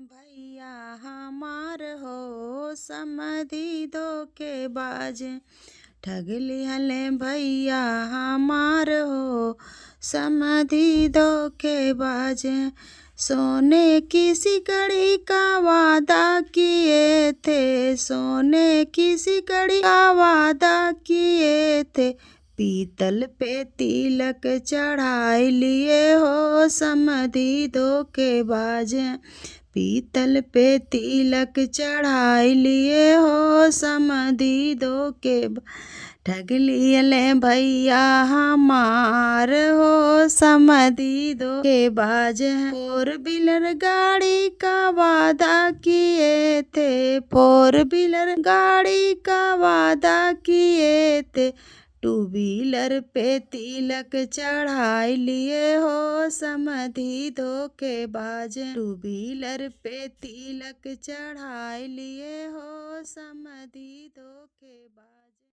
भैया हमार हो समधी धोखेबाज। ठग लिहले भैया हमार हो समधी धोखेबाज। सोने की सिकड़ी का वादा किए थे, सोने की सिकड़ी का वादा किए थे। पीतल पे तिलक चढ़ाई लिए हो समधी धोखेबाज। पीतल पे तिलक चढ़ाई लिए हो समधी धोखेबाज। ठग लिहले भैया हमार हो समधी धोखेबाज। फोर व्हीलर गाड़ी का वादा किए थे, फोर व्हीलर गाड़ी का वादा किए थे। टू व्हीलर पे तिलक चढ़ाई लिए हो समधी धोखेबाज। टू व्हीलर पे तिलक चढ़ाई लिए हो समधी धोखेबाज।